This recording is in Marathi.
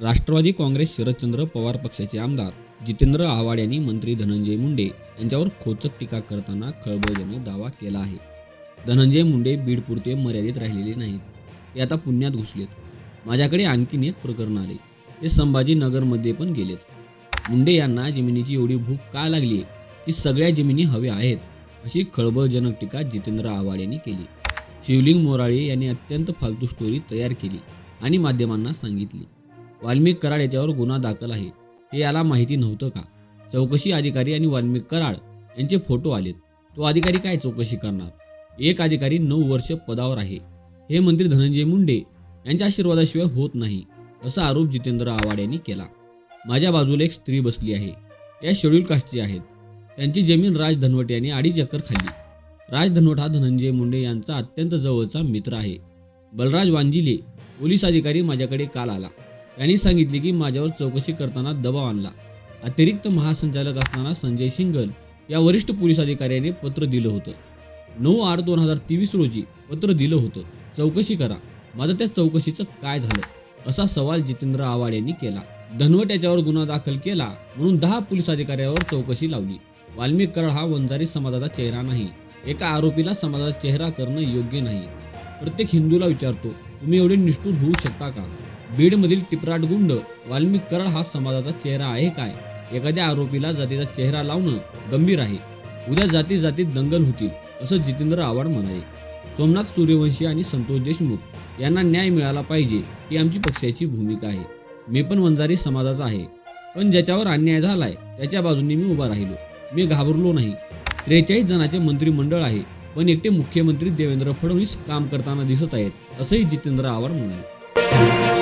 राष्ट्रवादी काँग्रेस शरदचंद्र पवार पक्षाचे आमदार जितेंद्र आव्हाड यांनी मंत्री धनंजय मुंडे यांच्यावर खोचक टीका करताना खळबळजनक दावा केला आहे. धनंजय मुंडे बीडपुरते मर्यादित राहिलेले नाहीत, ते आता पुण्यात घुसलेत. माझ्याकडे आणखीन एक प्रकरण आले, ते संभाजीनगरमध्ये पण गेलेत. मुंडे यांना जमिनीची एवढी भूक का लागली की सगळ्या जमिनी हव्या आहेत, अशी खळबळजनक टीका जितेंद्र आव्हाड यांनी केली. शिवलिंग मोराळे यांनी अत्यंत फालतू स्टोरी तयार केली आणि माध्यमांना सांगितली. वाल्मिक कराड याच्यावर गुन्हा दाखल आहे हे याला माहिती नव्हतं का? चौकशी अधिकारी आणि वाल्मिक कराड यांचे फोटो आलेत. तो अधिकारी काय चौकशी करणार? एक अधिकारी 9 वर्ष पदावर आहे, हे मंत्री धनंजय मुंडे यांच्या आशीर्वादाशिवाय होत नाही, असा आरोप जितेंद्र आव्हाड यांनी केला. माझ्या बाजूला एक स्त्री बसली आहे, या शेड्यूल कास्टची आहेत. त्यांची जमीन राज धनवट यांनी 2.5 एकर खाल्ली. राज धनवट हा धनंजय मुंडे यांचा अत्यंत जवळचा मित्र आहे. बलराज वांजिले पोलीस अधिकारी माझ्याकडे काल आला. त्यांनी सांगितले की माझ्यावर चौकशी करताना दबाव आणला. अतिरिक्त महासंचालक असताना संजय सिंगल या वरिष्ठ पोलीस अधिकाऱ्याने पत्र दिलं होतं. 9/8/2023 रोजी पत्र दिलं होतं, चौकशी करा. माझं त्या चौकशीचं काय झालं, असा सवाल जितेंद्र आव्हाड यांनी केला. धनवट याच्यावर गुन्हा दाखल केला म्हणून 10 पोलीस अधिकाऱ्यावर चौकशी लावली. वाल्मिक कराड हा वंजारी समाजाचा चेहरा नाही. एका आरोपीला समाजाचा चेहरा करणं योग्य नाही. प्रत्येक हिंदूला विचारतो, तुम्ही एवढे निष्ठुर होऊ शकता का? बीडमधील टिपराट गुंड वाल्मिक कराड हा समाजाचा चेहरा आहे काय? एखाद्या आरोपीला जातीचा चेहरा लावणं गंभीर आहे. उद्या जाती जातीत दंगल होतील, असं जितेंद्र आव्हाड म्हणाले. सोमनाथ सूर्यवंशी आणि संतोष देशमुख यांना न्याय मिळाला पाहिजे ही आमची पक्षाची भूमिका आहे. मी पण वंजारी समाजाचा आहे, पण ज्याच्यावर अन्याय झालाय त्याच्या बाजूने मी उभा राहिलो. मी घाबरलो नाही. 43 जणांचे मंत्रिमंडळ आहे, पण एकटे मुख्यमंत्री देवेंद्र फडणवीस काम करताना दिसत आहेत, असंही जितेंद्र आव्हाड म्हणाले.